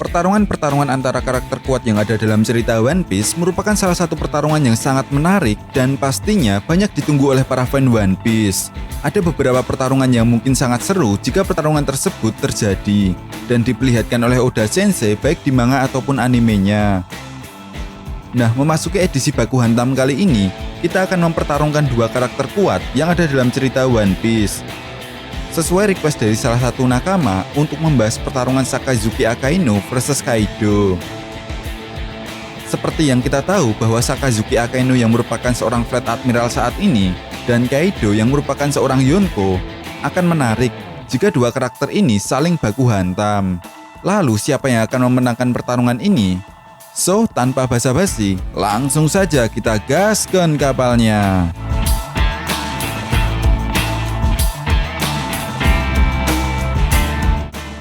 Pertarungan-pertarungan antara karakter kuat yang ada dalam cerita One Piece merupakan salah satu pertarungan yang sangat menarik dan pastinya banyak ditunggu oleh para fan One Piece. Ada beberapa pertarungan yang mungkin sangat seru jika pertarungan tersebut terjadi dan diperlihatkan oleh Oda Sensei baik di manga ataupun animenya. Nah, memasuki edisi Baku Hantam kali ini, kita akan mempertarungkan dua karakter kuat yang ada dalam cerita One Piece. Sesuai request dari salah satu nakama untuk membahas pertarungan Sakazuki Akainu versus Kaido. Seperti yang kita tahu bahwa Sakazuki Akainu yang merupakan seorang Fleet Admiral saat ini dan Kaido yang merupakan seorang Yonko akan menarik jika dua karakter ini saling baku hantam. Lalu siapa yang akan memenangkan pertarungan ini? So, tanpa basa-basi, langsung saja kita gaskan kapalnya.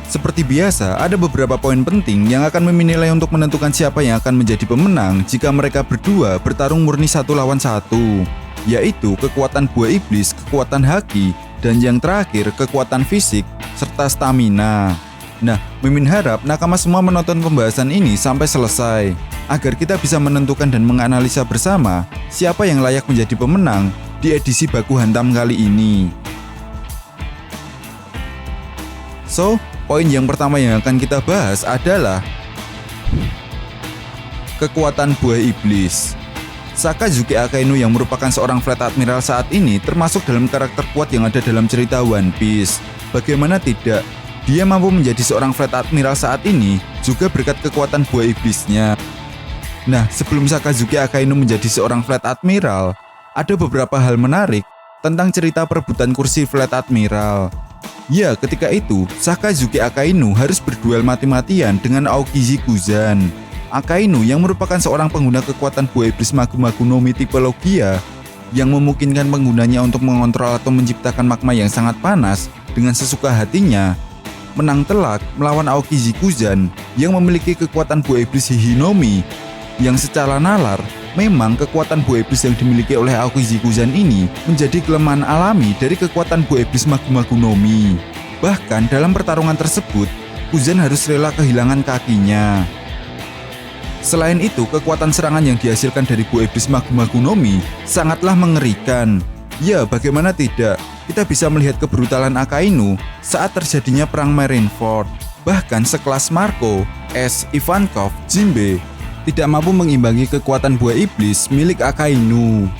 Seperti biasa, ada beberapa poin penting yang akan menilai untuk menentukan siapa yang akan menjadi pemenang jika mereka berdua bertarung murni satu lawan satu, yaitu kekuatan buah iblis, kekuatan haki, dan yang terakhir kekuatan fisik serta stamina. Nah, Mimin harap nakama semua menonton pembahasan ini sampai selesai, agar kita bisa menentukan dan menganalisa bersama siapa yang layak menjadi pemenang di edisi Baku Hantam kali ini. So, poin yang pertama yang akan kita bahas adalah kekuatan buah iblis. Sakazuki Akainu yang merupakan seorang Fleet Admiral saat ini termasuk dalam karakter kuat yang ada dalam cerita One Piece. Bagaimana tidak, dia mampu menjadi seorang Fleet Admiral saat ini juga berkat kekuatan buah iblisnya. Nah, sebelum Sakazuki Akainu menjadi seorang Fleet Admiral, ada beberapa hal menarik tentang cerita perebutan kursi Fleet Admiral. Ya, ketika itu, Sakazuki Akainu harus berduel mati-matian dengan Aokiji Kuzan. Akainu yang merupakan seorang pengguna kekuatan buah iblis Magu-Magu no Mi tipe Logia yang memungkinkan penggunanya untuk mengontrol atau menciptakan magma yang sangat panas dengan sesuka hatinya, menang telak melawan Aokiji Kuzan yang memiliki kekuatan buah iblis Hihinomi, yang secara nalar memang kekuatan buah iblis yang dimiliki oleh Aokiji Kuzan ini menjadi kelemahan alami dari kekuatan buah iblis Magu-Magu no Mi. Bahkan dalam pertarungan tersebut, Kuzan harus rela kehilangan kakinya. Selain itu, kekuatan serangan yang dihasilkan dari buah iblis Magu-Magu no Mi sangatlah mengerikan. Ya, bagaimana tidak, kita bisa melihat kebrutalan Akainu saat terjadinya perang Marineford. Bahkan sekelas Marco, S. Ivankov, Jinbe tidak mampu mengimbangi kekuatan buah iblis milik Akainu.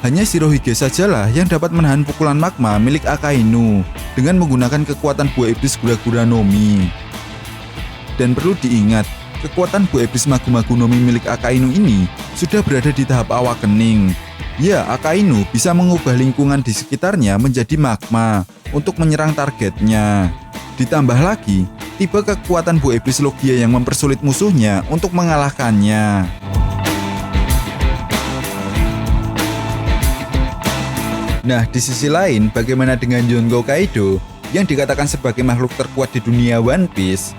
Hanya Shirohige sajalah yang dapat menahan pukulan magma milik Akainu dengan menggunakan kekuatan buah iblis Gura-Gura no Mi. Dan perlu diingat, kekuatan buah iblis Magu-Magu no Mi milik Akainu ini sudah berada di tahap awakening. Ya, Akainu bisa mengubah lingkungan di sekitarnya menjadi magma untuk menyerang targetnya. Ditambah lagi, tipe kekuatan buah iblis Logia yang mempersulit musuhnya untuk mengalahkannya. Nah, di sisi lain, bagaimana dengan Yonko Kaido yang dikatakan sebagai makhluk terkuat di dunia One Piece?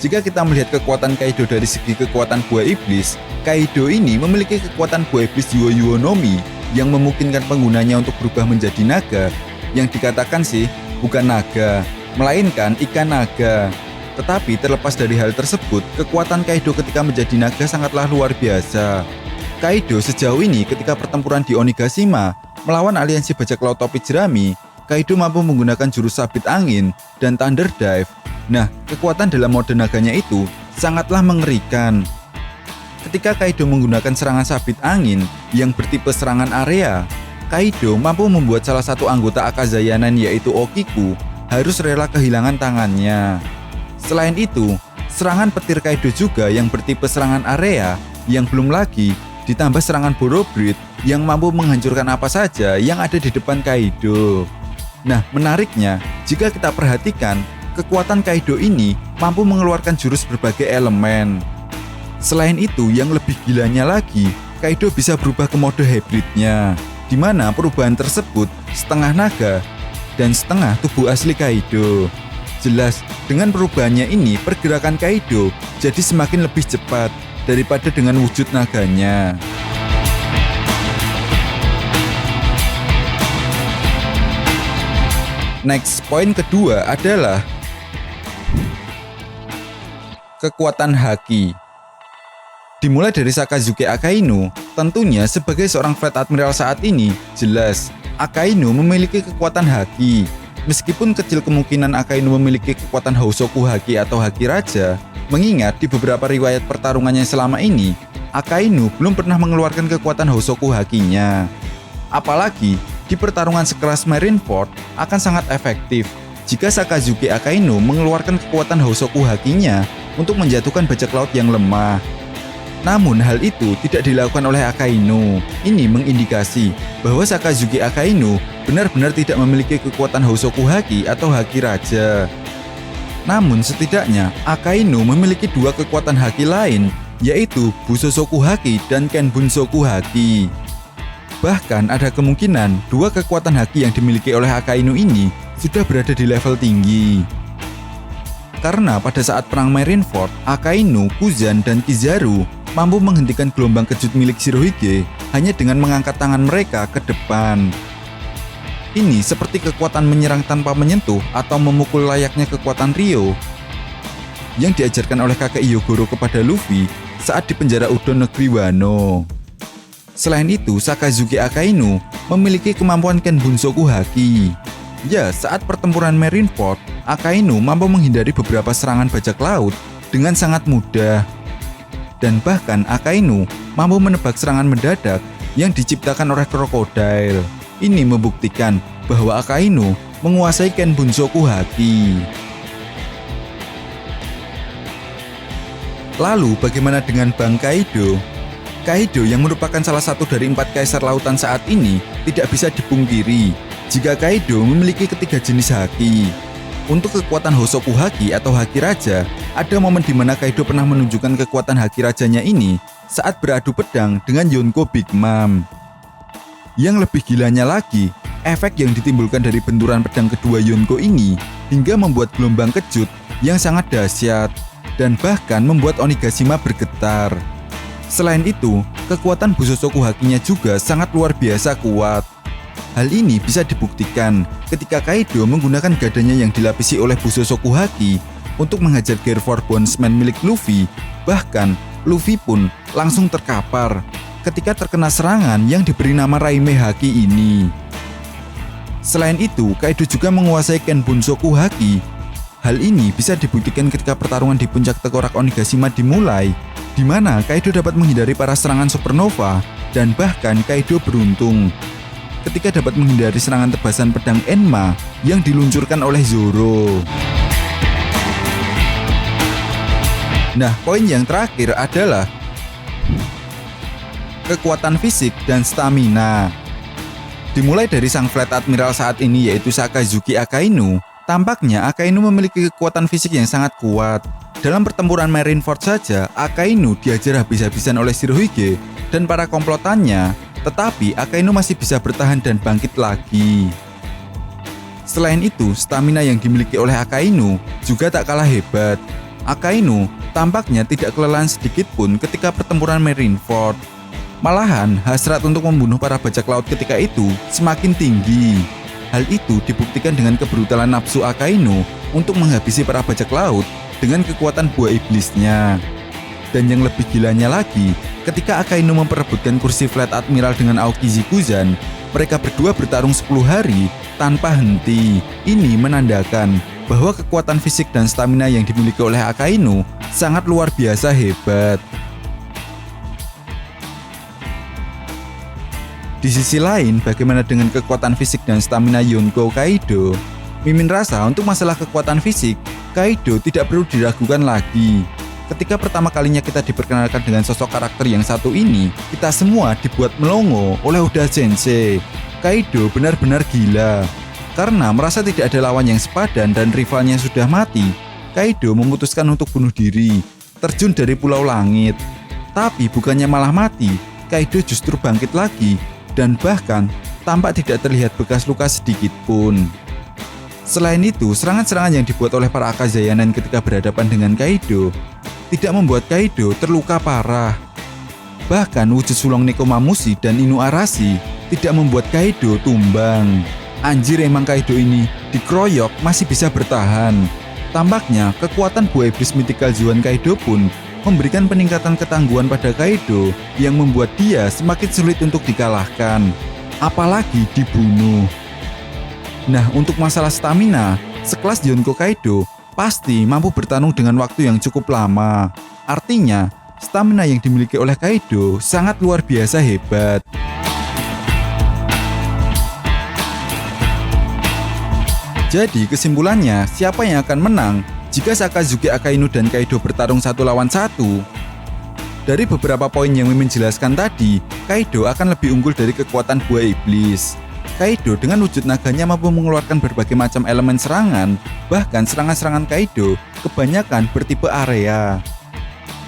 Jika kita melihat kekuatan Kaido dari segi kekuatan buah iblis, Kaido ini memiliki kekuatan buah iblis Yuo no Mi yang memungkinkan penggunanya untuk berubah menjadi naga, yang dikatakan sih bukan naga, melainkan ikan naga. Tetapi terlepas dari hal tersebut, kekuatan Kaido ketika menjadi naga sangatlah luar biasa. Kaido sejauh ini ketika pertempuran di Onigashima melawan aliansi bajak laut topi jerami, Kaido mampu menggunakan jurus sabit angin dan Thunder Dive. Nah, kekuatan dalam mode naganya itu sangatlah mengerikan. Ketika Kaido menggunakan serangan sabit angin yang bertipe serangan area, Kaido mampu membuat salah satu anggota Akazayanan yaitu Okiku harus rela kehilangan tangannya. Selain itu, serangan petir Kaido juga yang bertipe serangan area yang belum lagi ditambah serangan Borobreed yang mampu menghancurkan apa saja yang ada di depan Kaido. Nah, menariknya, jika kita perhatikan, kekuatan Kaido ini mampu mengeluarkan jurus berbagai elemen. Selain itu, yang lebih gilanya lagi, Kaido bisa berubah ke mode hybridnya, di mana perubahan tersebut setengah naga dan setengah tubuh asli Kaido. Jelas, dengan perubahannya ini pergerakan Kaido jadi semakin lebih cepat daripada dengan wujud naganya. Next, poin kedua adalah Kekuatan haki. Dimulai dari Sakazuki Akainu, tentunya sebagai seorang Fleet Admiral saat ini, jelas Akainu memiliki kekuatan haki. Meskipun kecil kemungkinan Akainu memiliki kekuatan Housoku Haki atau Haki Raja, mengingat di beberapa riwayat pertarungannya selama ini, Akainu belum pernah mengeluarkan kekuatan Housoku Hakinya. Apalagi, di pertarungan sekelas Marineford akan sangat efektif jika Sakazuki Akainu mengeluarkan kekuatan Housoku Hakinya untuk menjatuhkan bajak laut yang lemah. Namun hal itu tidak dilakukan oleh Akainu. Ini mengindikasi bahwa Sakazuki Akainu benar-benar tidak memiliki kekuatan Housoku Haki atau Haki Raja. Namun setidaknya Akainu memiliki dua kekuatan haki lain, yaitu Busosoku Haki dan Kenbunsoku Haki. Bahkan ada kemungkinan dua kekuatan haki yang dimiliki oleh Akainu ini sudah berada di level tinggi. Karena pada saat perang Marineford, Akainu, Kuzan, dan Kizaru mampu menghentikan gelombang kejut milik Shirohige hanya dengan mengangkat tangan mereka ke depan. Ini seperti kekuatan menyerang tanpa menyentuh atau memukul layaknya kekuatan Ryo yang diajarkan oleh kakek Hyogoro kepada Luffy saat di penjara Udon Negeri Wano. Selain itu, Sakazuki Akainu memiliki kemampuan Kenbunsoku Haki. Ya, saat pertempuran Marineford, Akainu mampu menghindari beberapa serangan bajak laut dengan sangat mudah. Dan bahkan Akainu mampu menebak serangan mendadak yang diciptakan oleh krokodil. Ini membuktikan bahwa Akainu menguasai Kenbunsoku Haki. Lalu bagaimana dengan Bang Kaido? Kaido yang merupakan salah satu dari 4 kaisar lautan saat ini tidak bisa dipungkiri jika Kaido memiliki ketiga jenis haki. Untuk kekuatan Housoku Haki atau Haki Raja, ada momen di mana Kaido pernah menunjukkan kekuatan Haki Rajanya ini saat beradu pedang dengan Yonko Big Mom. Yang lebih gilanya lagi, efek yang ditimbulkan dari benturan pedang kedua Yonko ini hingga membuat gelombang kejut yang sangat dahsyat dan bahkan membuat Onigashima bergetar. Selain itu, kekuatan Busosoku Hakinya juga sangat luar biasa kuat. Hal ini bisa dibuktikan ketika Kaido menggunakan gadanya yang dilapisi oleh Busosoku Haki untuk menghajar Gear 4 Bondsman milik Luffy. Bahkan, Luffy pun langsung terkapar ketika terkena serangan yang diberi nama Raime Haki ini. Selain itu, Kaido juga menguasai Kenbunsoku Haki. Hal ini bisa dibuktikan ketika pertarungan di puncak tengkorak Onigashima dimulai, di mana Kaido dapat menghindari para serangan supernova, dan bahkan Kaido beruntung ketika dapat menghindari serangan tebasan pedang Enma yang diluncurkan oleh Zoro. Nah, poin yang terakhir adalah kekuatan fisik dan stamina. Dimulai dari sang Fleet Admiral saat ini yaitu Sakazuki Akainu, tampaknya Akainu memiliki kekuatan fisik yang sangat kuat. Dalam pertempuran Marineford saja, Akainu diajar habis-habisan oleh Shirohige dan para komplotannya, tetapi Akainu masih bisa bertahan dan bangkit lagi. Selain itu, stamina yang dimiliki oleh Akainu juga tak kalah hebat. Akainu tampaknya tidak kelelahan sedikit pun ketika pertempuran Marineford. Malahan, hasrat untuk membunuh para bajak laut ketika itu semakin tinggi. Hal itu dibuktikan dengan kebrutalan nafsu Akainu untuk menghabisi para bajak laut dengan kekuatan buah iblisnya. Dan yang lebih gilanya lagi, ketika Akainu memperebutkan kursi Fleet Admiral dengan Aokiji Kuzan, mereka berdua bertarung 10 hari tanpa henti. Ini menandakan bahwa kekuatan fisik dan stamina yang dimiliki oleh Akainu sangat luar biasa hebat. Di sisi lain, bagaimana dengan kekuatan fisik dan stamina Yonko Kaido? Mimin rasa untuk masalah kekuatan fisik, Kaido tidak perlu diragukan lagi. Ketika pertama kalinya kita diperkenalkan dengan sosok karakter yang satu ini, kita semua dibuat melongo oleh Oda Sensei. Kaido benar-benar gila. Karena merasa tidak ada lawan yang sepadan dan rivalnya sudah mati, Kaido memutuskan untuk bunuh diri, terjun dari Pulau Langit. Tapi bukannya malah mati, Kaido justru bangkit lagi, dan bahkan tampak tidak terlihat bekas luka sedikit pun. Selain itu, serangan-serangan yang dibuat oleh para Akazayanan ketika berhadapan dengan Kaido tidak membuat Kaido terluka parah. Bahkan wujud sulong Nekomamushi dan Inuarashi tidak membuat Kaido tumbang. Anjir, emang Kaido ini dikeroyok masih bisa bertahan. Tampaknya kekuatan buah iblis mythical Zoan Kaido pun memberikan peningkatan ketangguhan pada Kaido yang membuat dia semakin sulit untuk dikalahkan, apalagi dibunuh. Nah, untuk masalah stamina, sekelas Yonko Kaido pasti mampu bertarung dengan waktu yang cukup lama. Artinya, stamina yang dimiliki oleh Kaido sangat luar biasa hebat. Jadi kesimpulannya, siapa yang akan menang jika Sakazuki Akainu dan Kaido bertarung 1 lawan 1? Dari beberapa poin yang Mimin jelaskan tadi, Kaido akan lebih unggul dari kekuatan buah iblis. Kaido dengan wujud naganya mampu mengeluarkan berbagai macam elemen serangan, bahkan serangan-serangan Kaido kebanyakan bertipe area.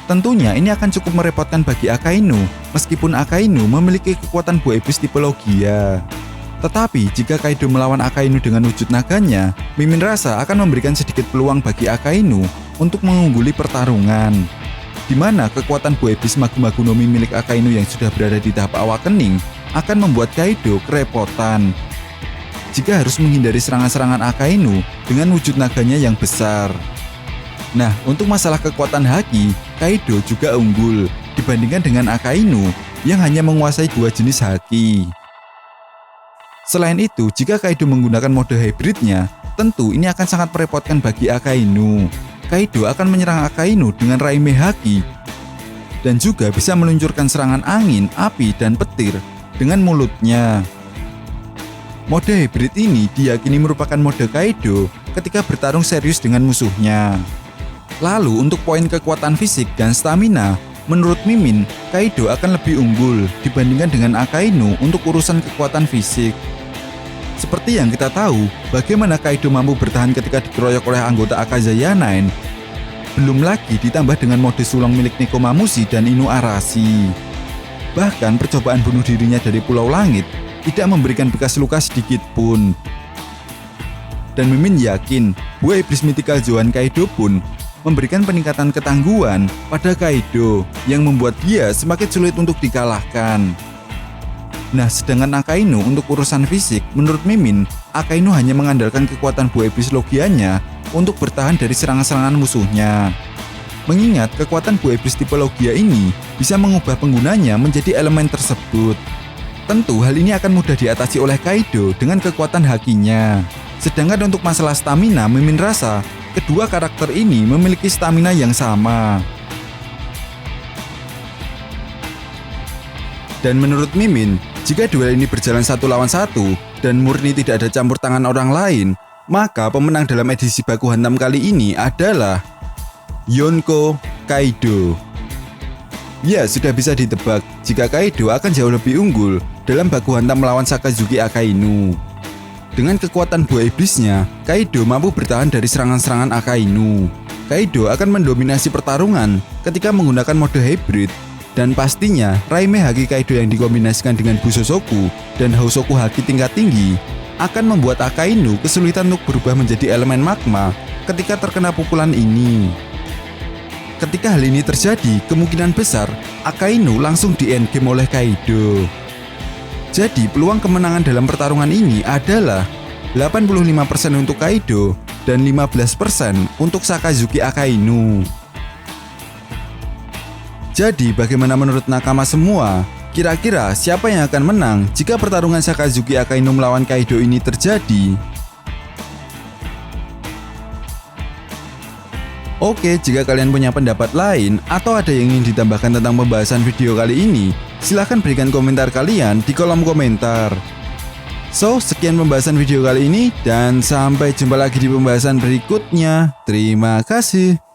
Tentunya ini akan cukup merepotkan bagi Akainu, meskipun Akainu memiliki kekuatan buah iblis tipe Logia. Tetapi jika Kaido melawan Akainu dengan wujud naganya, Mimin rasa akan memberikan sedikit peluang bagi Akainu untuk mengungguli pertarungan. Di mana kekuatan buah iblis Magma Gunomi milik Akainu yang sudah berada di tahap awakening akan membuat Kaido kerepotan jika harus menghindari serangan-serangan Akainu dengan wujud naganya yang besar. Nah, untuk masalah kekuatan haki, Kaido juga unggul dibandingkan dengan Akainu yang hanya menguasai 2 jenis haki. Selain itu, jika Kaido menggunakan mode hybridnya, tentu ini akan sangat merepotkan bagi Akainu. Kaido akan menyerang Akainu dengan Raime Haki dan juga bisa meluncurkan serangan angin, api, dan petir dengan mulutnya. Mode hybrid ini diyakini merupakan mode Kaido ketika bertarung serius dengan musuhnya. Lalu untuk poin kekuatan fisik dan stamina, menurut Mimin, Kaido akan lebih unggul dibandingkan dengan Akainu untuk urusan kekuatan fisik. Seperti yang kita tahu, bagaimana Kaido mampu bertahan ketika dikeroyok oleh anggota Akazaya 9. Belum lagi ditambah dengan mode sulong milik Nekomamushi dan Inuarashi. Bahkan percobaan bunuh dirinya dari Pulau Langit tidak memberikan bekas luka sedikit pun. Dan Mimin yakin, buah iblis mythical Zoan Kaido pun memberikan peningkatan ketangguhan pada Kaido yang membuat dia semakin sulit untuk dikalahkan. Nah, sedangkan Akainu untuk urusan fisik, menurut Mimin, Akainu hanya mengandalkan kekuatan buah iblis Logianya untuk bertahan dari serangan-serangan musuhnya. Mengingat kekuatan buah iblis tipe Logia ini bisa mengubah penggunanya menjadi elemen tersebut. Tentu hal ini akan mudah diatasi oleh Kaido dengan kekuatan hakinya. Sedangkan untuk masalah stamina, Mimin rasa kedua karakter ini memiliki stamina yang sama. Dan menurut Mimin, jika duel ini berjalan 1 lawan 1 dan murni tidak ada campur tangan orang lain, maka pemenang dalam edisi Baku Hantam kali ini adalah Yonko Kaido. Ya, sudah bisa ditebak jika Kaido akan jauh lebih unggul dalam Baku Hantam melawan Sakazuki Akainu. Dengan kekuatan buah iblisnya, Kaido mampu bertahan dari serangan-serangan Akainu. Kaido akan mendominasi pertarungan ketika menggunakan mode hybrid. Dan pastinya, Raime Haki Kaido yang dikombinasikan dengan Busosoku dan Housoku Haki tingkat tinggi akan membuat Akainu kesulitan untuk berubah menjadi elemen magma ketika terkena pukulan ini. Ketika hal ini terjadi, kemungkinan besar Akainu langsung di-endgame oleh Kaido. Jadi peluang kemenangan dalam pertarungan ini adalah 85% untuk Kaido dan 15% untuk Sakazuki Akainu. Jadi bagaimana menurut nakama semua? Kira-kira siapa yang akan menang jika pertarungan Sakazuki Akainu melawan Kaido ini terjadi? Oke, jika kalian punya pendapat lain atau ada yang ingin ditambahkan tentang pembahasan video kali ini, silahkan berikan komentar kalian di kolom komentar. So, sekian pembahasan video kali ini dan sampai jumpa lagi di pembahasan berikutnya. Terima kasih.